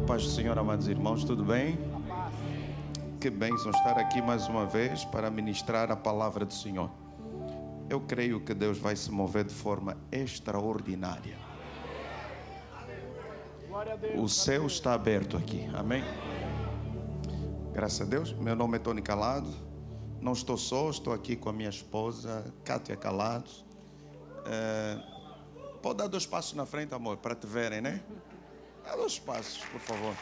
paz do Senhor, amados irmãos, tudo bem? Que bênção estar aqui mais uma vez para ministrar a palavra do Senhor. Eu creio que Deus vai se mover de forma extraordinária. O céu está aberto aqui, amém? Graças a Deus. Meu nome é Tony Calado. Não estou só, estou aqui com a minha esposa, Kátia Calado. Pode dar 2 passos na frente, amor, para te verem, né? Dá 2 passos, por favor.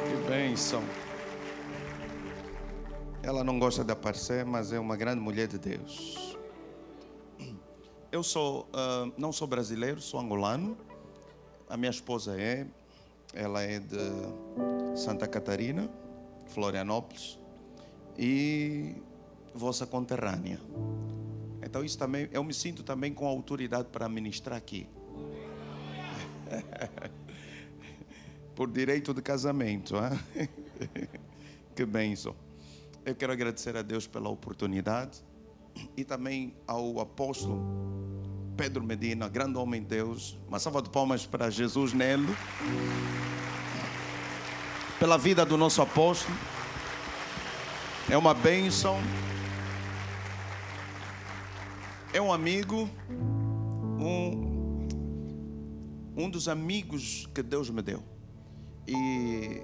Que bênção. Ela não gosta de aparecer, mas é uma grande mulher de Deus. Eu não sou brasileiro, sou angolano. A minha esposa ela é de Santa Catarina, Florianópolis, e vossa conterrânea. Então isso também, eu me sinto também com autoridade para ministrar aqui. Por direito de casamento, hein? Que bênção. Eu quero agradecer a Deus pela oportunidade e também ao apóstolo Pedro Medina, grande homem de Deus. Uma salva de palmas para Jesus nele. Pela vida do nosso apóstolo. É uma bênção. É um amigo, um dos amigos que Deus me deu. E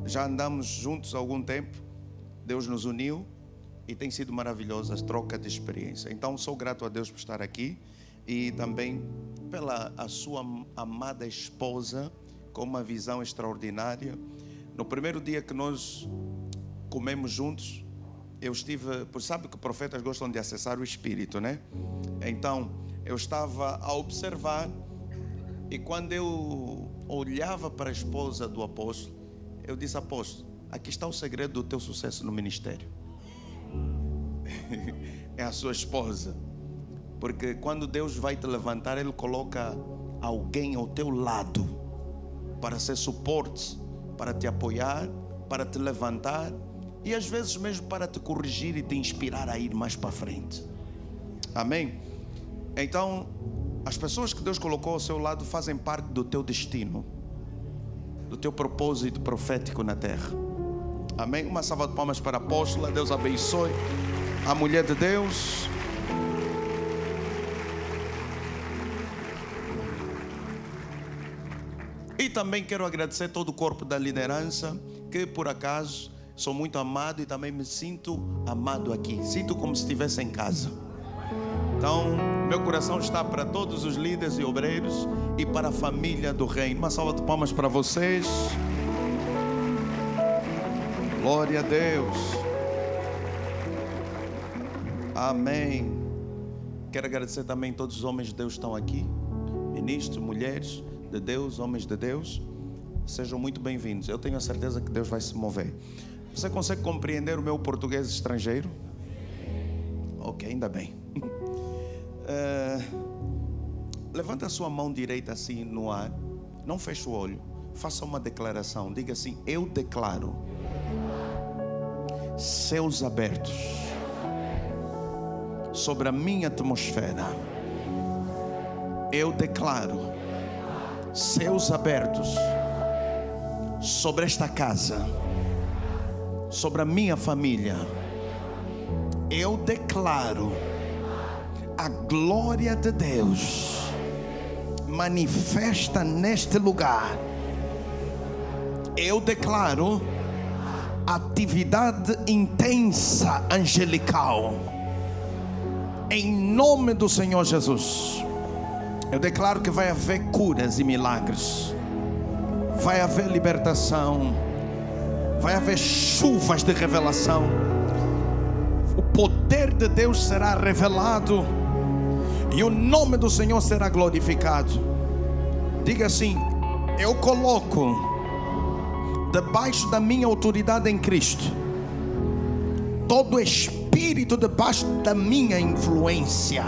já andamos juntos há algum tempo. Deus nos uniu e tem sido maravilhosa a troca de experiência. Então sou grato a Deus por estar aqui e também pela a sua amada esposa com uma visão extraordinária. No primeiro dia que nós comemos juntos, eu estive, sabe que profetas gostam de acessar o espírito, né? Então eu estava a observar e quando eu olhava para a esposa do apóstolo, eu disse: apóstolo, aqui está o segredo do teu sucesso no ministério. É a sua esposa. Porque quando Deus vai te levantar, Ele coloca alguém ao teu lado para ser suporte, para te apoiar, para te levantar e às vezes mesmo para te corrigir e te inspirar a ir mais para frente. Amém? Então, as pessoas que Deus colocou ao seu lado fazem parte do teu destino, do teu propósito profético na terra. Amém? Uma salva de palmas para a apóstola. Deus abençoe a mulher de Deus. E também quero agradecer todo o corpo da liderança, que por acaso sou muito amado e também me sinto amado aqui. Sinto como se estivesse em casa. Então, meu coração está para todos os líderes e obreiros e para a família do reino. Uma salva de palmas para vocês. Glória a Deus. Amém. Quero agradecer também a todos os homens de Deus que estão aqui. Ministros, mulheres de Deus, homens de Deus. Sejam muito bem-vindos. Eu tenho a certeza que Deus vai se mover. Você consegue compreender o meu português estrangeiro? Ok, ainda bem. Levanta a sua mão direita assim no ar. Não feche o olho. Faça uma declaração. Diga assim: eu declaro céus abertos sobre a minha atmosfera. Eu declaro céus abertos sobre esta casa, sobre a minha família. Eu declaro a glória de Deus manifesta neste lugar. Eu declaro atividade intensa angelical em nome do Senhor Jesus. Eu declaro que vai haver curas e milagres, vai haver libertação, vai haver chuvas de revelação. O poder de Deus será revelado e o nome do Senhor será glorificado. Diga assim: eu coloco debaixo da minha autoridade em Cristo todo espírito debaixo da minha influência,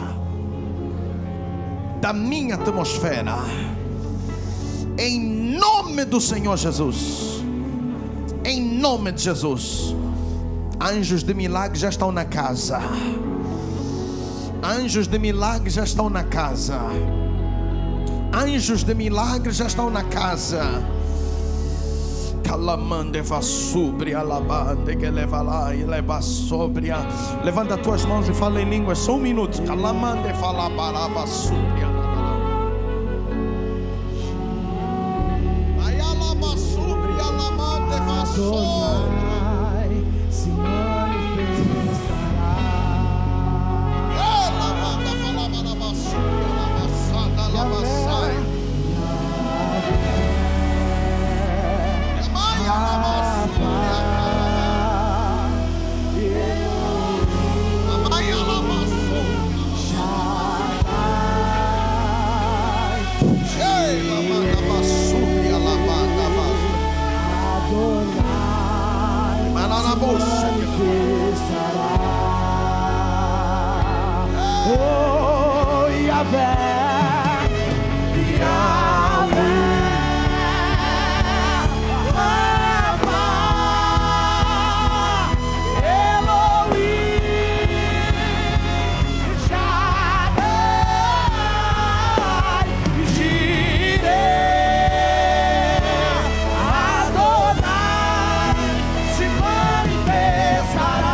da minha atmosfera, em nome do Senhor Jesus. Em nome de Jesus. Anjos de milagre já estão na casa. Anjos de milagre já estão na casa. Anjos de milagres já estão na casa. Calamande va sobre a labande que leva lá e leva sobre a. Levanta as tuas mãos e fala em línguas. Só um minuto. Calamande fala baraba sobre a. Aí a lava sobre a lamande va sobre. Se manifestará. Ela manda falar baraba sobre a lavaçada, lavaçai. Oh, Yahweh, Yahweh, Rafa, Elohim, Shaddai, Jireh, Adonai, se manifestará.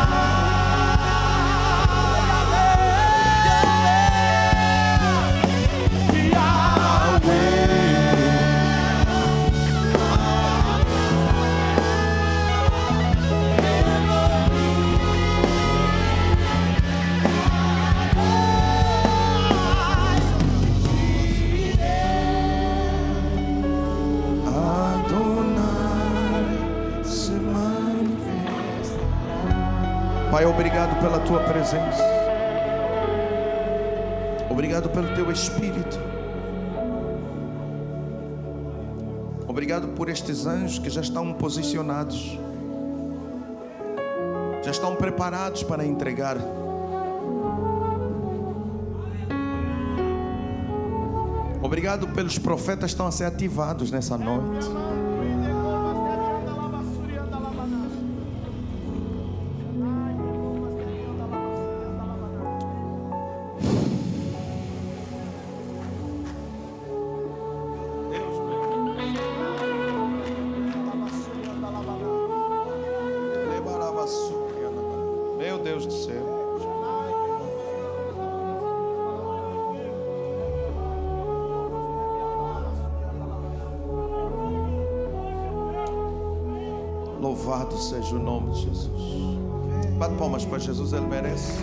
Pai, obrigado pela tua presença. Obrigado pelo teu Espírito. Obrigado por estes anjos que já estão posicionados, já estão preparados para entregar. Obrigado pelos profetas que estão a ser ativados nessa noite. Meu Deus do céu. Louvado seja o nome de Jesus. Bate palmas para Jesus, Ele merece.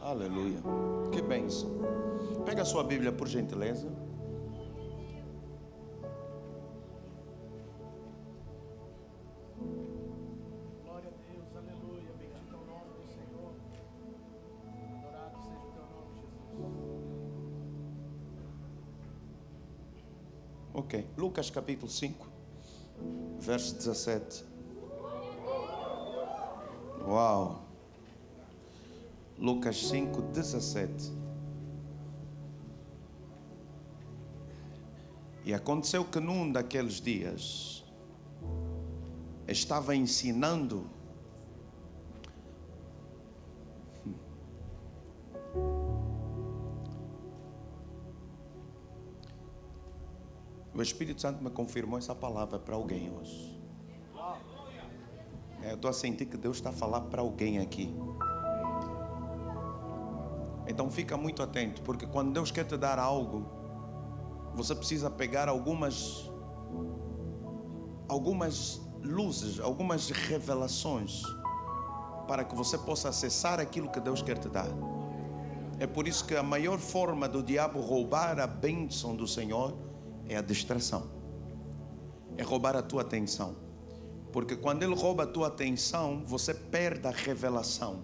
Aleluia. Que bênção. Pega a sua Bíblia, por gentileza. Glória a Deus, aleluia. Bendito é o nome do Senhor. Adorado seja o teu nome, Jesus. Ok. Lucas capítulo 5, verso 17. Uau. Lucas 5, 17. E aconteceu que num daqueles dias estava ensinando o Espírito Santo me confirmou essa palavra para alguém hoje. Eu estou a sentir que Deus está a falar para alguém aqui. Então fica muito atento, porque quando Deus quer te dar algo, você precisa pegar algumas luzes, algumas revelações, para que você possa acessar aquilo que Deus quer te dar. É por isso que a maior forma do diabo roubar a bênção do Senhor é a distração, é roubar a tua atenção. Porque quando ele rouba a tua atenção, você perde a revelação.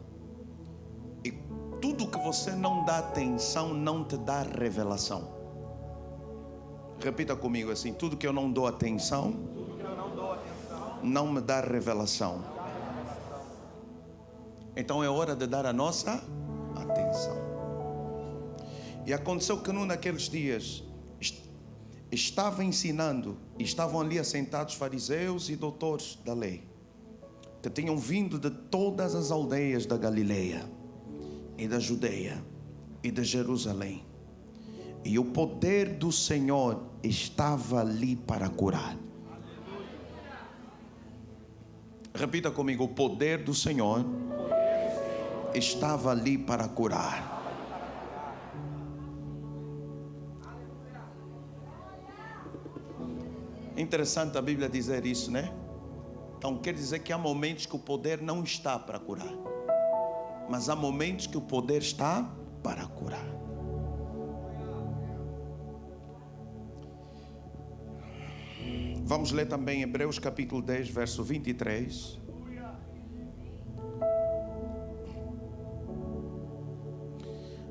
E tudo que você não dá atenção não te dá revelação. Repita comigo assim: tudo que eu não dou atenção não me dá revelação. Então é hora de dar a nossa atenção. E aconteceu que num daqueles dias estava ensinando, e estavam ali assentados fariseus e doutores da lei, que tinham vindo de todas as aldeias da Galileia e da Judeia e de Jerusalém. E o poder do Senhor estava ali para curar. Repita comigo: o poder do Senhor estava ali para curar. Interessante a Bíblia dizer isso, né? Então quer dizer que há momentos que o poder não está para curar, mas há momentos que o poder está para curar. Vamos ler também Hebreus capítulo 10, verso 23.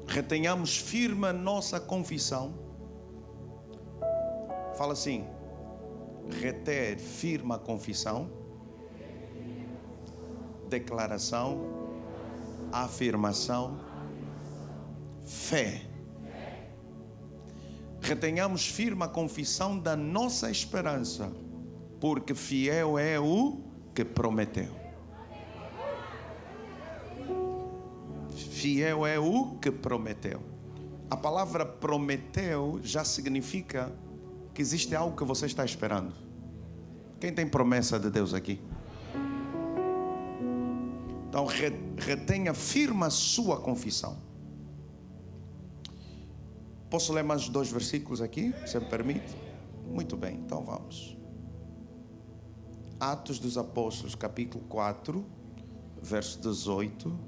Retenhamos firme a nossa confissão. Fala assim: reter firme a confissão, declaração, afirmação, fé. Retenhamos firme a confissão da nossa esperança, porque fiel é o que prometeu. Fiel é o que prometeu. A palavra prometeu já significa que existe algo que você está esperando. Quem tem promessa de Deus aqui? Então retenha firme a sua confissão. Posso ler mais 2 versículos aqui, se me permite? Muito bem, então vamos. Atos dos Apóstolos, capítulo 4, verso 18.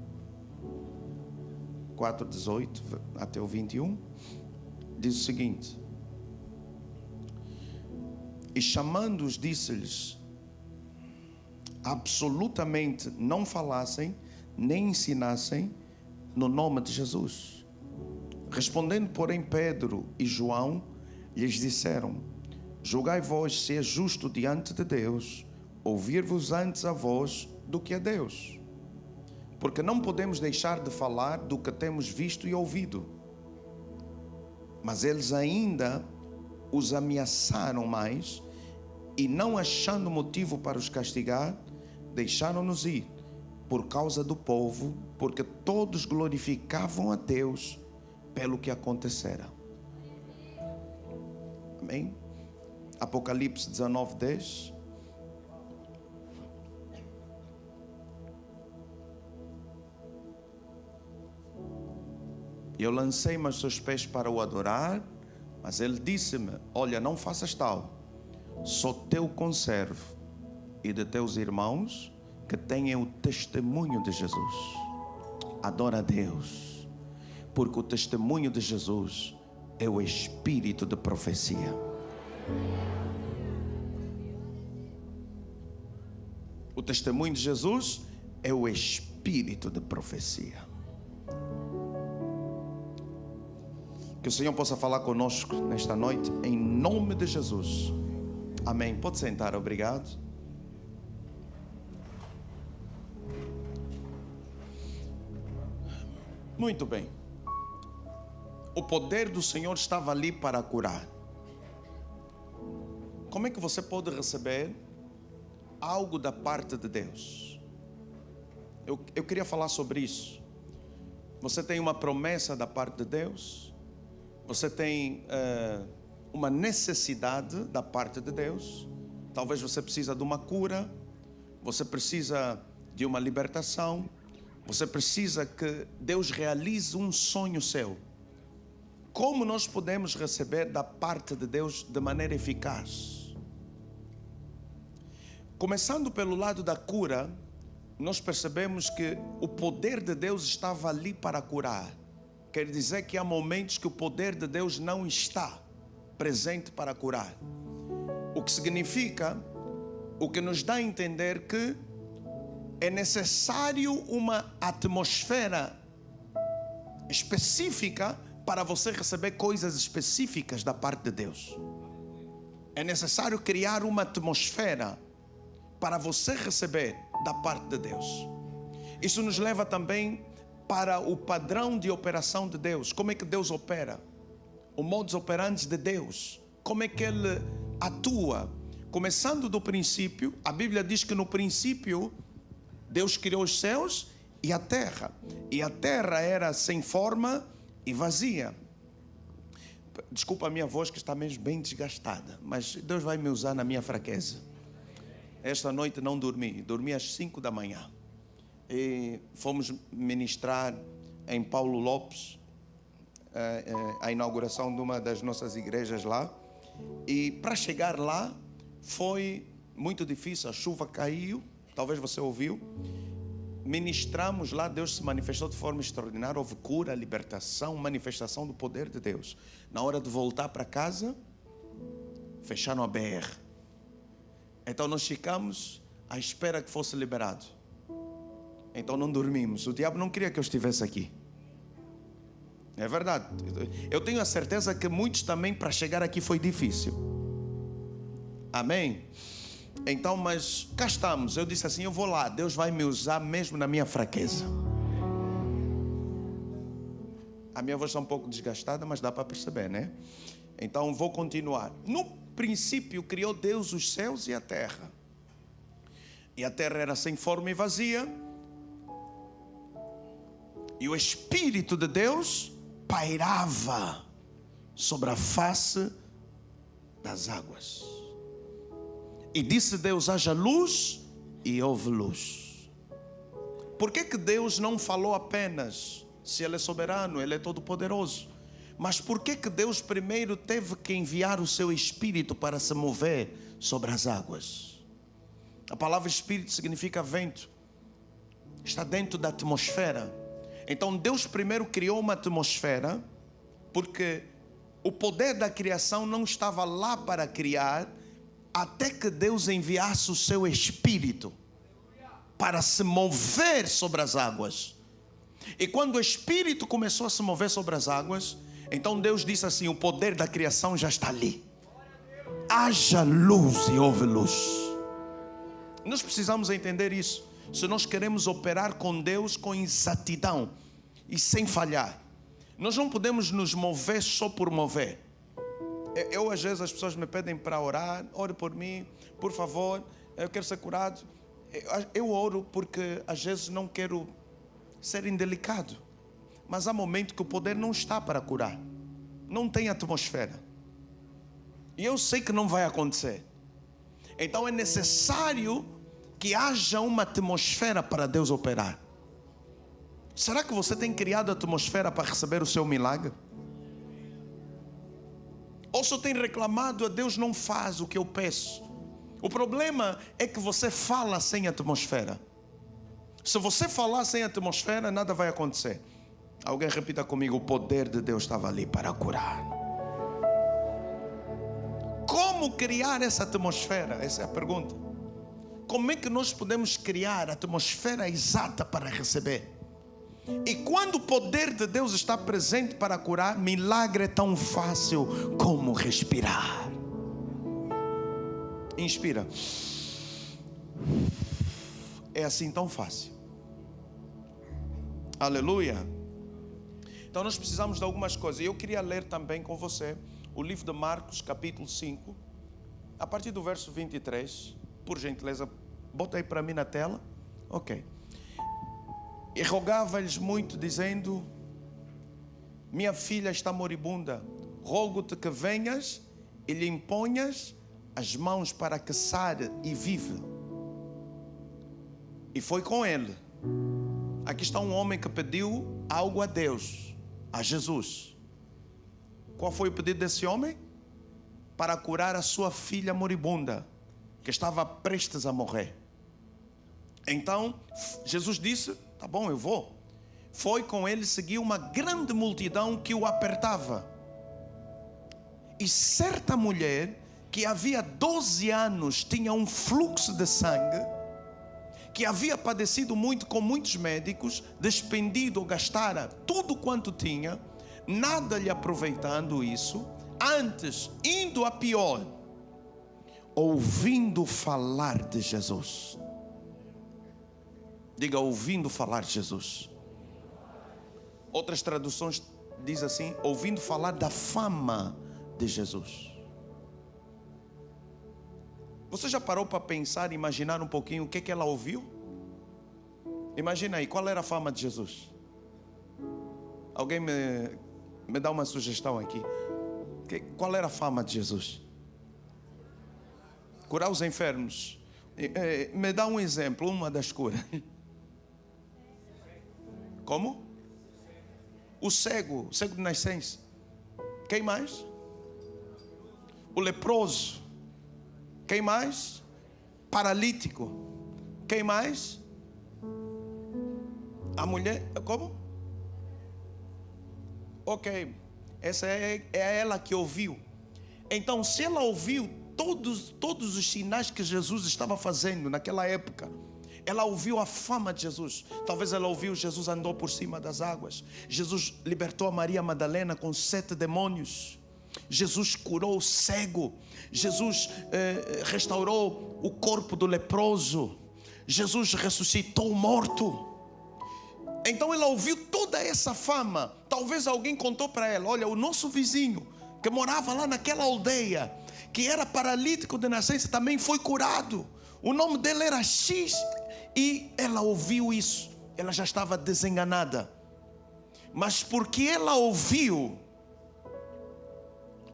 4, 18 até o 21. Diz o seguinte: e chamando-os, disse-lhes: absolutamente não falassem, nem ensinassem no nome de Jesus. Respondendo, porém, Pedro e João lhes disseram: julgai vós se é justo diante de Deus ouvir-vos antes a vós do que a Deus, porque não podemos deixar de falar do que temos visto e ouvido. Mas eles ainda os ameaçaram mais, e não achando motivo para os castigar, deixaram-nos ir por causa do povo, porque todos glorificavam a Deus pelo que acontecera. Amém? Apocalipse 19, 10. Eu lancei-me aos seus pés para o adorar, mas ele disse-me: olha, não faças tal, sou teu conservo e de teus irmãos que tenham o testemunho de Jesus. Adora a Deus, porque o testemunho de Jesus é o espírito de profecia. O testemunho de Jesus é o espírito de profecia. Que o Senhor possa falar conosco nesta noite, em nome de Jesus. Amém. Pode sentar, obrigado. Muito bem. O poder do Senhor estava ali para curar. Como é que você pode receber algo da parte de Deus? Eu queria falar sobre isso. Você tem uma promessa da parte de Deus? Você tem uma necessidade da parte de Deus? Talvez você precisa de uma cura, você precisa de uma libertação, você precisa que Deus realize um sonho seu. Como nós podemos receber da parte de Deus de maneira eficaz? Começando pelo lado da cura, nós percebemos que o poder de Deus estava ali para curar. Quer dizer que há momentos que o poder de Deus não está presente para curar. O que significa, o que nos dá a entender que é necessário uma atmosfera específica para você receber coisas específicas da parte de Deus. É necessário criar uma atmosfera para você receber da parte de Deus. Isso nos leva também para o padrão de operação de Deus. Como é que Deus opera? O modus operandi de Deus como é que Ele atua. Começando do princípio, a Bíblia diz que no princípio Deus criou os céus e a terra. E a terra era sem forma e vazia. Desculpa a minha voz que está mesmo bem desgastada, mas Deus vai me usar na minha fraqueza. Esta noite não dormi às 5 da manhã. E fomos ministrar em Paulo Lopes, a inauguração de uma das nossas igrejas lá. E para chegar lá foi muito difícil, a chuva caiu, talvez você ouviu. Ministramos lá, Deus se manifestou de forma extraordinária, houve cura, libertação, manifestação do poder de Deus. Na hora de voltar para casa, fecharam a BR. Então nós ficamos à espera que fosse liberado. Então não dormimos. O diabo não queria que eu estivesse aqui. É verdade. Eu tenho a certeza que muitos também para chegar aqui foi difícil. Amém? Então, mas cá estamos. Eu disse assim, eu vou lá. Deus vai me usar mesmo na minha fraqueza. A minha voz está um pouco desgastada, mas dá para perceber, né? Então vou continuar. No princípio criou Deus os céus e a terra. E a terra era sem forma e vazia. E o Espírito de Deus pairava sobre a face das águas. E disse Deus, haja luz, e houve luz. Por que Deus não falou apenas, se Ele é soberano, Ele é todo poderoso? Mas por que Deus primeiro teve que enviar o seu Espírito para se mover sobre as águas? A palavra Espírito significa vento. Está dentro da atmosfera. Então Deus primeiro criou uma atmosfera, porque o poder da criação não estava lá para criar, até que Deus enviasse o seu Espírito para se mover sobre as águas. E quando o Espírito começou a se mover sobre as águas, então Deus disse assim, o poder da criação já está ali. Haja luz e houve luz. Nós precisamos entender isso. Se nós queremos operar com Deus com exatidão e sem falhar, nós não podemos nos mover só por mover. Eu às vezes as pessoas me pedem para orar, ore por mim, por favor, eu quero ser curado. Eu oro porque às vezes não quero ser indelicado, mas há momentos que o poder não está para curar, não tem atmosfera, e eu sei que não vai acontecer. Então é necessário que haja uma atmosfera para Deus operar. Será que você tem criado a atmosfera para receber o seu milagre? Ou só tem reclamado, a Deus não faz o que eu peço? O problema é que você fala sem atmosfera. Se você falar sem atmosfera, nada vai acontecer. Alguém repita comigo, o poder de Deus estava ali para curar. Como criar essa atmosfera? Essa é a pergunta. Como é que nós podemos criar a atmosfera exata para receber? E quando o poder de Deus está presente para curar, milagre é tão fácil como respirar. Inspira. É assim tão fácil. Aleluia. Então nós precisamos de algumas coisas. E eu queria ler também com você o livro de Marcos, capítulo 5, a partir do verso 23. Por gentileza, bota aí para mim na tela. Ok. E rogava-lhes muito, dizendo: minha filha está moribunda, rogo-te que venhas e lhe imponhas as mãos para que sare e vive. E foi com ele. Aqui está um homem que pediu algo a Deus, a Jesus. Qual foi o pedido desse homem? Para curar a sua filha moribunda, que estava prestes a morrer. Então Jesus disse: tá bom, eu vou. Foi com ele, seguiu uma grande multidão que o apertava. E certa mulher que havia 12 anos tinha um fluxo de sangue, que havia padecido muito com muitos médicos, despendido ou gastara tudo quanto tinha, nada lhe aproveitando isso, antes indo a pior, ouvindo falar de Jesus. Diga, ouvindo falar de Jesus. Outras traduções diz assim, ouvindo falar da fama de Jesus. Você já parou para pensar, imaginar um pouquinho o que ela ouviu? Imagina aí, qual era a fama de Jesus? Alguém me dá uma sugestão aqui. Qual era a fama de Jesus? Curar os enfermos. Me dá um exemplo, uma das curas. Como? O cego de nascença. Quem mais? O leproso. Quem mais? Paralítico. Quem mais? A mulher, como? Ok, essa é ela que ouviu. Então, se ela ouviu todos os sinais que Jesus estava fazendo naquela época, ela ouviu a fama de Jesus. Talvez ela ouviu: Jesus andou por cima das águas, Jesus libertou a Maria Madalena com 7 demônios, Jesus curou o cego, Jesus restaurou o corpo do leproso, Jesus ressuscitou o morto. Então ela ouviu toda essa fama. Talvez alguém contou para ela: olha, o nosso vizinho que morava lá naquela aldeia, que era paralítico de nascença, também foi curado. O nome dele era X. E ela ouviu isso. Ela já estava desenganada. Mas porque ela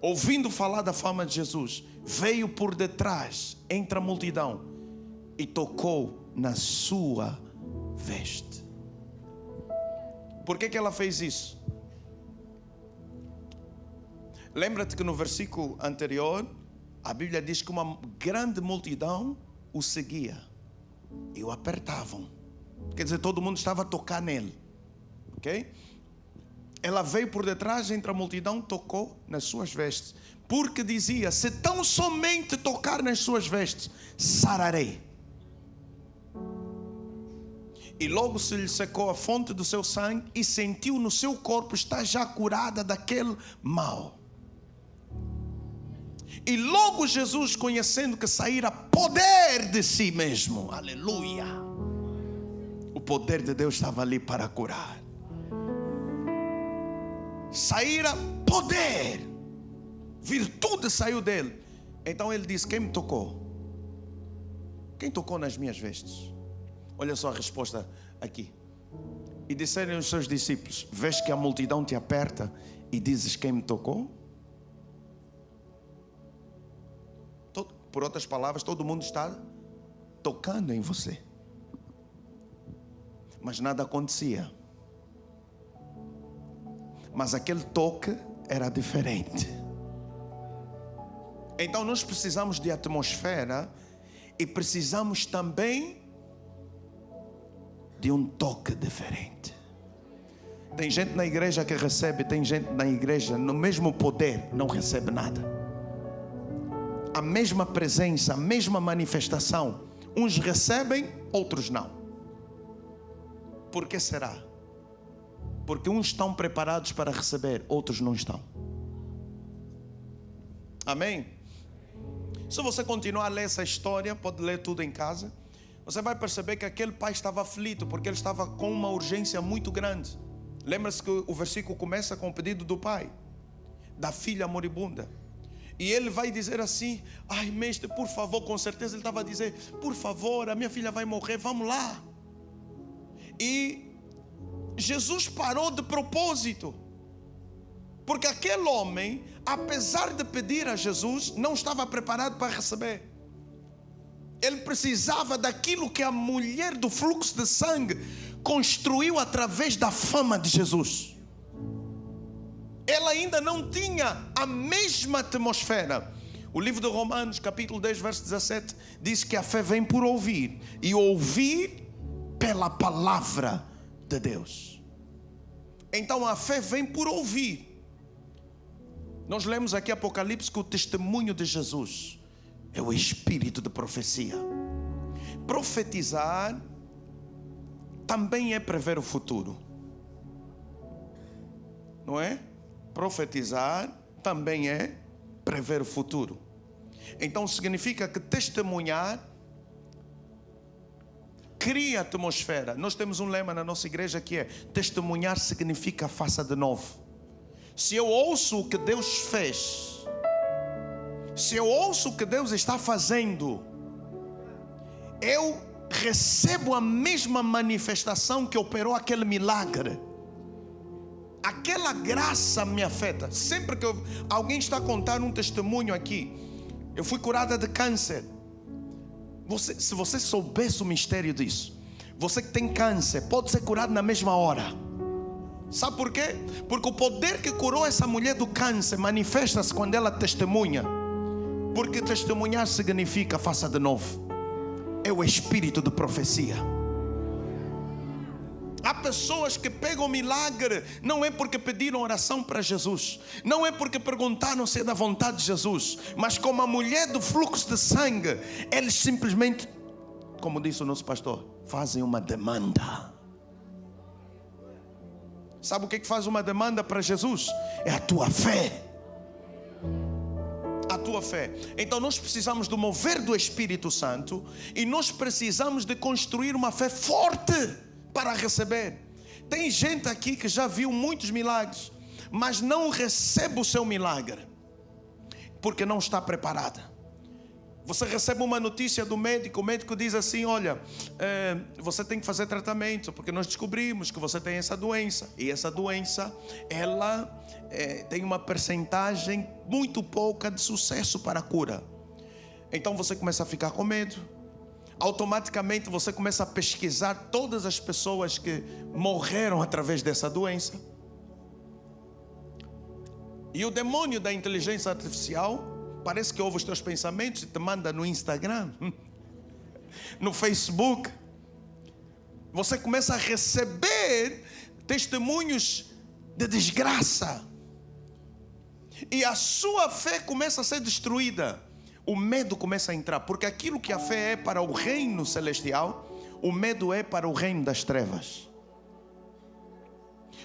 ouvindo falar da fama de Jesus, veio por detrás, entre a multidão, e tocou na sua veste. Por que ela fez isso? Lembra-te que no versículo anterior, a Bíblia diz que uma grande multidão o seguia e o apertavam. Quer dizer, todo mundo estava a tocar nele. Ok? Ela veio por detrás, entre a multidão, tocou nas suas vestes, porque dizia: se tão somente tocar nas suas vestes, sararei. E logo se lhe secou a fonte do seu sangue, e sentiu no seu corpo estar já curada daquele mal. E logo Jesus, conhecendo que saíra poder de si mesmo, aleluia, o poder de Deus estava ali para curar. Saíra poder, virtude saiu dele. Então ele disse: quem me tocou? Quem tocou nas minhas vestes? Olha só a resposta aqui. E disseram os seus discípulos: vês que a multidão te aperta e dizes: quem me tocou? Por outras palavras, todo mundo está tocando em você, mas nada acontecia. Mas aquele toque era diferente. Então nós precisamos de atmosfera e precisamos também de um toque diferente. Tem gente na igreja que recebe, tem gente na igreja no mesmo poder não recebe nada. A mesma presença, a mesma manifestação, uns recebem, outros não. Por que será? Porque uns estão preparados para receber, outros não estão. Amém? Se você continuar a ler essa história, pode ler tudo em casa, você vai perceber que aquele pai estava aflito, porque ele estava com uma urgência muito grande. Lembra-se que o versículo começa com o pedido do pai, da filha moribunda. E ele vai dizer assim: ai mestre, por favor, com certeza ele estava a dizer: por favor, a minha filha vai morrer, vamos lá. E Jesus parou de propósito, porque aquele homem, apesar de pedir a Jesus, não estava preparado para receber. Ele precisava daquilo que a mulher do fluxo de sangue construiu através da fama de Jesus. Ela ainda não tinha a mesma atmosfera. O livro de Romanos, capítulo 10, verso 17, diz que a fé vem por ouvir, e ouvir pela palavra de Deus. Então a fé vem por ouvir. Nós lemos aqui Apocalipse que o testemunho de Jesus é o espírito de profecia. Profetizar também é prever o futuro, não é? Profetizar também é prever o futuro. Então significa que testemunhar cria atmosfera. Nós temos um lema na nossa igreja que é: testemunhar significa faça de novo. Se eu ouço o que Deus fez, se eu ouço o que Deus está fazendo, eu recebo a mesma manifestação que operou aquele milagre. Aquela graça me afeta. Sempre que alguém está a contar um testemunho aqui, eu fui curada de câncer. Se você soubesse o mistério disso, você que tem câncer pode ser curado na mesma hora. Sabe por quê? Porque o poder que curou essa mulher do câncer manifesta-se quando ela testemunha. Porque testemunhar significa faça de novo. É o espírito de profecia. Há pessoas que pegam milagre, não é porque pediram oração para Jesus, não é porque perguntaram se é da vontade de Jesus, mas como a mulher do fluxo de sangue, eles simplesmente, como disse o nosso pastor, fazem uma demanda. Sabe o que faz uma demanda para Jesus? É a tua fé. A tua fé. Então nós precisamos do mover do Espírito Santo, e nós precisamos de construir uma fé forte para receber. Tem gente aqui que já viu muitos milagres, mas não recebe o seu milagre porque não está preparada. Você recebe uma notícia do médico, o médico diz assim: olha, você tem que fazer tratamento, porque nós descobrimos que você tem essa doença, e essa doença, ela tem uma percentagem muito pouca de sucesso para a cura. Então você começa a ficar com medo. Automaticamente você começa a pesquisar todas as pessoas que morreram através dessa doença. E o demônio da inteligência artificial parece que ouve os teus pensamentos e te manda no Instagram, no Facebook. Você começa a receber testemunhos de desgraça, e a sua fé começa a ser destruída. O medo começa a entrar, porque aquilo que a fé é para o reino celestial, o medo é para o reino das trevas.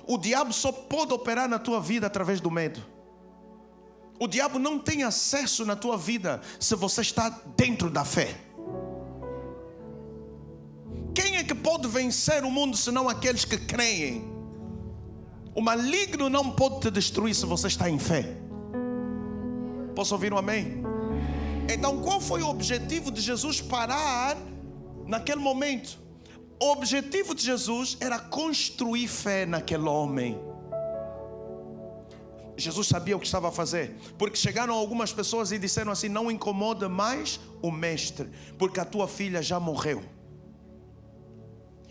O diabo só pode operar na tua vida através do medo. O diabo não tem acesso na tua vida se você está dentro da fé. Quem é que pode vencer o mundo senão aqueles que creem? O maligno não pode te destruir se você está em fé. Posso ouvir um amém? Então, qual foi o objetivo de Jesus parar naquele momento? O objetivo de Jesus era construir fé naquele homem. Jesus sabia o que estava a fazer, porque chegaram algumas pessoas e disseram assim: não incomoda mais o mestre, porque a tua filha já morreu.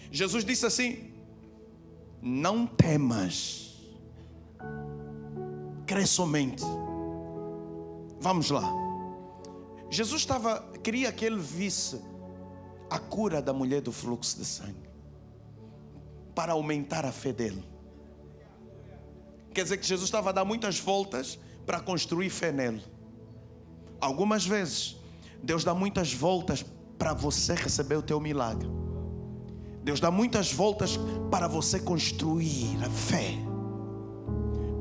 Jesus disse assim: não temas, crê somente. Vamos lá. Jesus queria que ele visse a cura da mulher do fluxo de sangue, para aumentar a fé dele. Quer dizer que Jesus estava a dar muitas voltas para construir fé nele. Algumas vezes Deus dá muitas voltas para você receber o teu milagre. Deus dá muitas voltas para você construir a fé.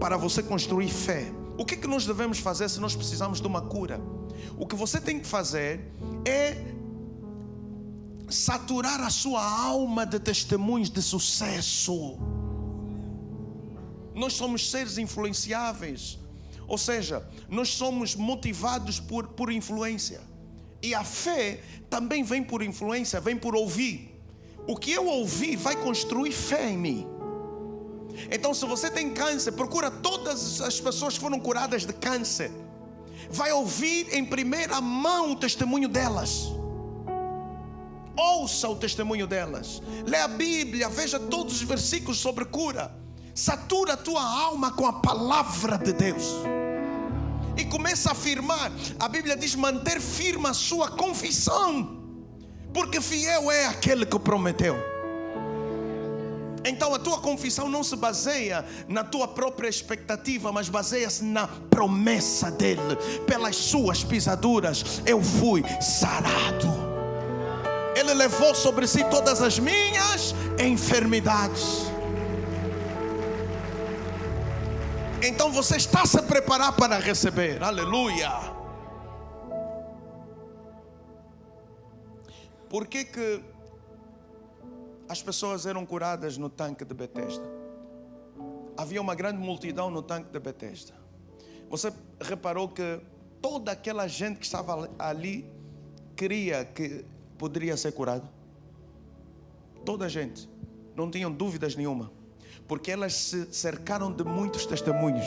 Para você construir fé. O que nós devemos fazer se nós precisamos de uma cura? O que você tem que fazer é saturar a sua alma de testemunhos de sucesso. Nós somos seres influenciáveis, ou seja, nós somos motivados por influência. E a fé também vem por influência, vem por ouvir. O que eu ouvi vai construir fé em mim. Então, se você tem câncer, procura todas as pessoas que foram curadas de câncer. Vai ouvir em primeira mão o testemunho delas. Ouça o testemunho delas. Lê a Bíblia, veja todos os versículos sobre cura. Satura a tua alma com a palavra de Deus. E começa a afirmar. A Bíblia diz: manter firme a sua confissão, porque fiel é aquele que prometeu. Então a tua confissão não se baseia na tua própria expectativa, mas baseia-se na promessa dele. Pelas suas pisaduras eu fui sarado. Ele levou sobre si todas as minhas enfermidades. Então você está a se preparar para receber. Aleluia. Por que as pessoas eram curadas no tanque de Betesda? Havia uma grande multidão no tanque de Betesda. Você reparou que toda aquela gente que estava ali queria que poderia ser curado. Toda a gente. Não tinham dúvidas nenhuma. Porque elas se cercaram de muitos testemunhos.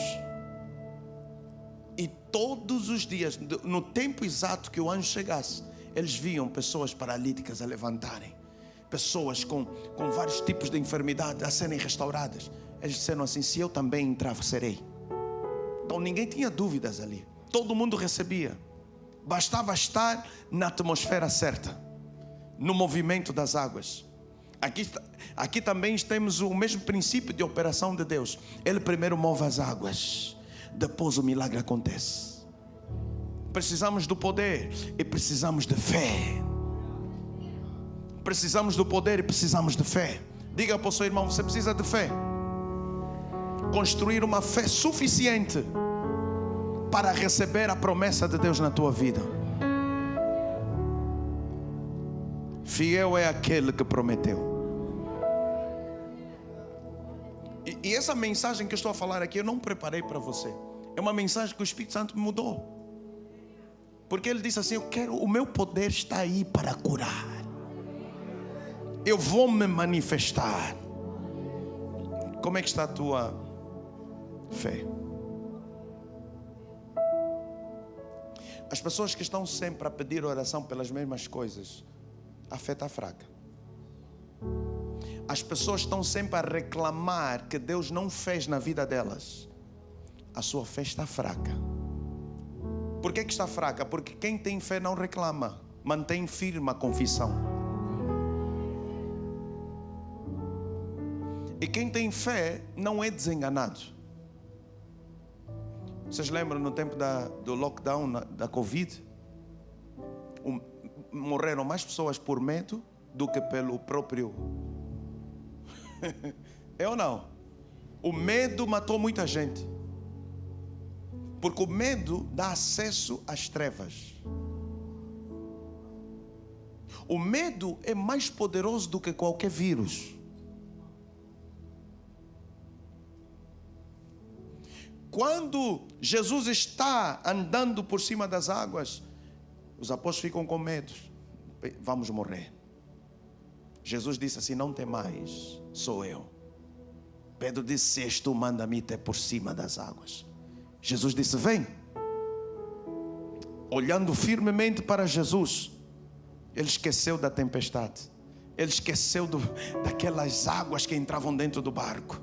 E todos os dias, no tempo exato que o anjo chegasse, eles viam pessoas paralíticas a levantarem. Pessoas com vários tipos de enfermidade a serem restauradas. Eles disseram assim: se eu também entrar, serei. Então ninguém tinha dúvidas ali. Todo mundo recebia. Bastava estar na atmosfera certa, no movimento das águas. Aqui também temos o mesmo princípio de operação de Deus. Ele primeiro move as águas, depois o milagre acontece. Precisamos do poder e precisamos de fé. Precisamos do poder e precisamos de fé. Diga para o seu irmão: você precisa de fé. Construir uma fé suficiente para receber a promessa de Deus na tua vida. Fiel é aquele que prometeu. E essa mensagem que eu estou a falar aqui, eu não preparei para você. É uma mensagem que o Espírito Santo me mudou. Porque ele disse assim: o meu poder está aí para curar. Eu vou me manifestar. Como é que está a tua fé? As pessoas que estão sempre a pedir oração pelas mesmas coisas, a fé está fraca. As pessoas estão sempre a reclamar que Deus não fez na vida delas, a sua fé está fraca. Por que está fraca? Porque quem tem fé não reclama, mantém firme a confissão. E quem tem fé não é desenganado. Vocês lembram no tempo do lockdown, da Covid? Morreram mais pessoas por medo do que pelo próprio. É ou não? O medo matou muita gente. Porque o medo dá acesso às trevas. O medo é mais poderoso do que qualquer vírus. Quando Jesus está andando por cima das águas, os apóstolos ficam com medo. Vamos morrer. Jesus disse assim: não tem mais, sou eu. Pedro disse: se és tu, manda-me até por cima das águas. Jesus disse: vem. Olhando firmemente para Jesus, ele esqueceu da tempestade. Ele esqueceu daquelas águas que entravam dentro do barco,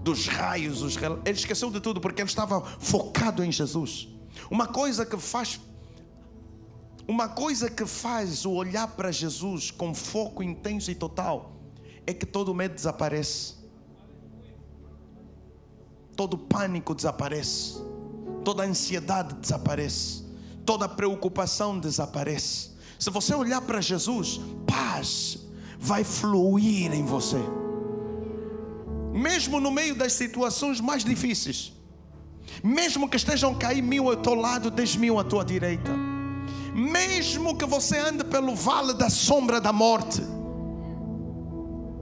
dos raios, ele esqueceu de tudo, porque ele estava focado em Jesus. Uma coisa que faz o olhar para Jesus com foco intenso e total é que todo medo desaparece, todo pânico desaparece, toda ansiedade desaparece, toda preocupação desaparece. Se você olhar para Jesus, paz vai fluir em você. Mesmo no meio das situações mais difíceis, mesmo que estejam a cair 1000 ao teu lado, 10.000 à tua direita, mesmo que você ande pelo vale da sombra da morte,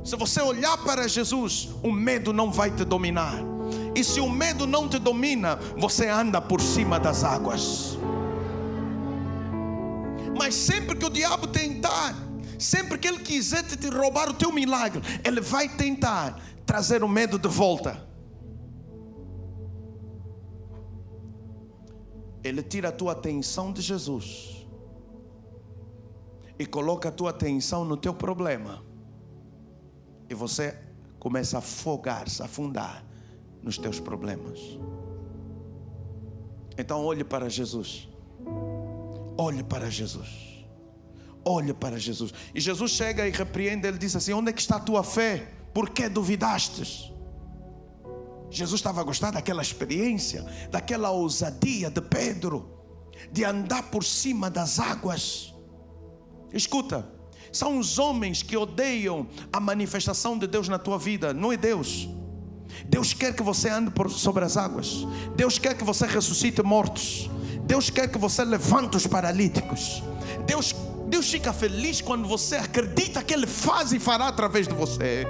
se você olhar para Jesus, o medo não vai te dominar. E se o medo não te domina, você anda por cima das águas. Mas sempre que o diabo tentar, sempre que ele quiser te roubar o teu milagre, ele vai tentar trazer o medo de volta. Ele tira a tua atenção de Jesus e coloca a tua atenção no teu problema. E você começa a afogar-se, a afundar nos teus problemas. Então olhe para Jesus. Olhe para Jesus. Olhe para Jesus. E Jesus chega e repreende. Ele diz assim: onde é que está a tua fé? Por que duvidastes? Jesus estava a gostar daquela experiência, daquela ousadia de Pedro, de andar por cima das águas. Escuta, são os homens que odeiam a manifestação de Deus na tua vida, não é Deus. Deus quer que você ande sobre as águas. Deus quer que você ressuscite mortos. Deus quer que você levante os paralíticos. Deus fica feliz quando você acredita que Ele faz e fará através de você.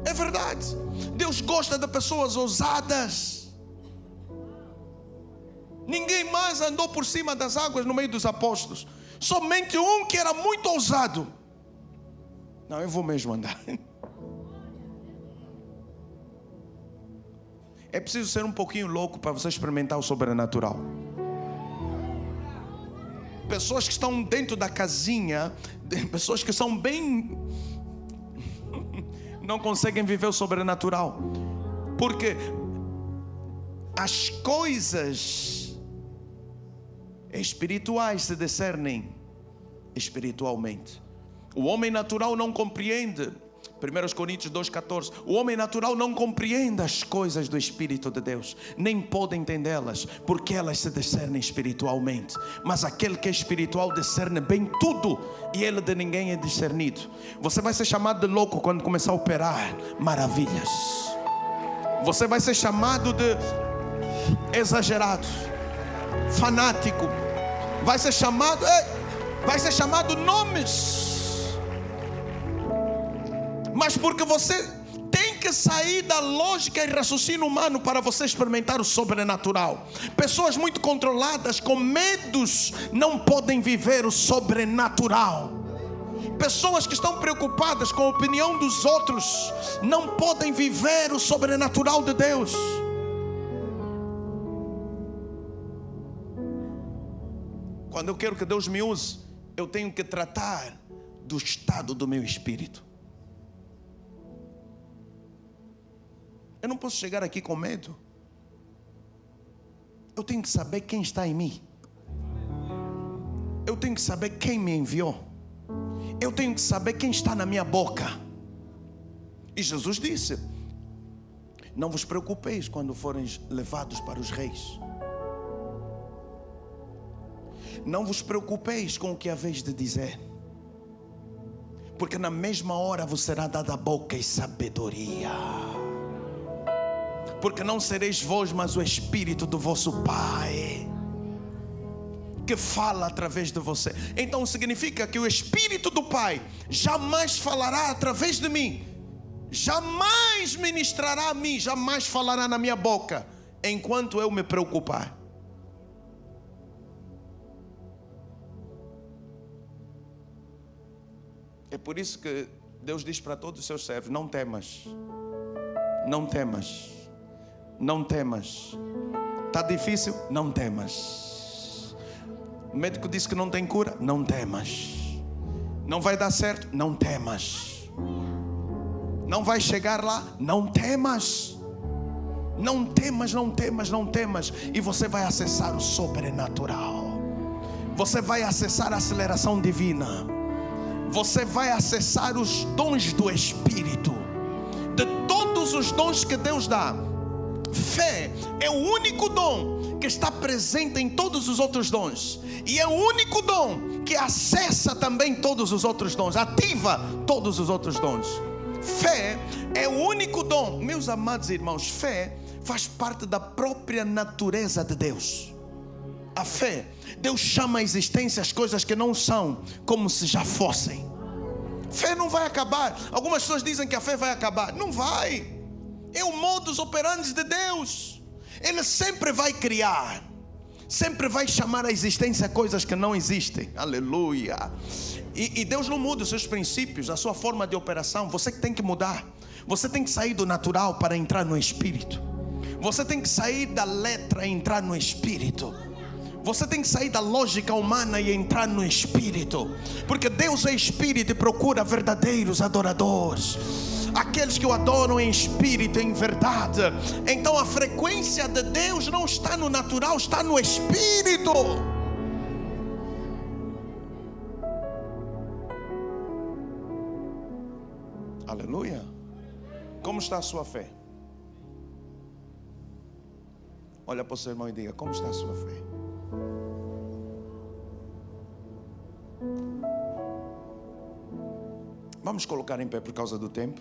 É verdade. Deus gosta de pessoas ousadas. Ninguém mais andou por cima das águas no meio dos apóstolos. Somente um que era muito ousado. Não, eu vou mesmo andar. É preciso ser um pouquinho louco para você experimentar o sobrenatural. Pessoas que estão dentro da casinha, pessoas que são bem... não conseguem viver o sobrenatural. Porque as coisas espirituais se discernem espiritualmente. O homem natural não compreende. 1 Coríntios 2,14. O homem natural não compreende as coisas do Espírito de Deus, nem pode entendê-las, porque elas se discernem espiritualmente. Mas aquele que é espiritual discerne bem tudo, e ele de ninguém é discernido. Você vai ser chamado de louco quando começar a operar maravilhas. Você vai ser chamado de exagerado, fanático. Vai ser chamado nomes. Mas porque você tem que sair da lógica e raciocínio humano para você experimentar o sobrenatural. Pessoas muito controladas com medos não podem viver o sobrenatural. Pessoas que estão preocupadas com a opinião dos outros não podem viver o sobrenatural de Deus. Quando eu quero que Deus me use, eu tenho que tratar do estado do meu espírito. Eu não posso chegar aqui com medo. Eu tenho que saber quem está em mim. Eu tenho que saber quem me enviou. Eu tenho que saber quem está na minha boca. E Jesus disse: não vos preocupeis quando forem levados para os reis. Não vos preocupeis com o que haveis de dizer, porque na mesma hora vos será dada a boca e sabedoria. Porque não sereis vós, mas o Espírito do vosso Pai que fala através de você. Então significa que o Espírito do Pai jamais falará através de mim, jamais ministrará a mim, jamais falará na minha boca, enquanto eu me preocupar. É por isso que Deus diz para todos os seus servos: não temas, não temas, não temas. Está difícil? Não temas. O médico disse que não tem cura? Não temas. Não vai dar certo? Não temas. Não vai chegar lá? Não temas. Não temas, não temas, não temas. E você vai acessar o sobrenatural. Você vai acessar a aceleração divina. Você vai acessar os dons do Espírito. De todos os dons que Deus dá, fé é o único dom que está presente em todos os outros dons. E é o único dom que acessa também todos os outros dons, ativa todos os outros dons. Fé é o único dom. Meus amados irmãos, fé faz parte da própria natureza de Deus. A fé, Deus chama a existência as coisas que não são como se já fossem. Fé não vai acabar. Algumas pessoas dizem que a fé vai acabar. Não vai. É o modus operandi de Deus. Ele sempre vai criar, sempre vai chamar à existência coisas que não existem. Aleluia. E Deus não muda os seus princípios, a sua forma de operação. Você que tem que mudar. Você tem que sair do natural para entrar no Espírito. Você tem que sair da letra e entrar no Espírito. Você tem que sair da lógica humana e entrar no Espírito. Porque Deus é Espírito e procura verdadeiros adoradores, aqueles que o adoram em espírito e em verdade. Então a frequência de Deus não está no natural, está no Espírito. Aleluia. Como está a sua fé? Olha para o seu irmão e diga: como está a sua fé? Vamos colocar em pé por causa do tempo.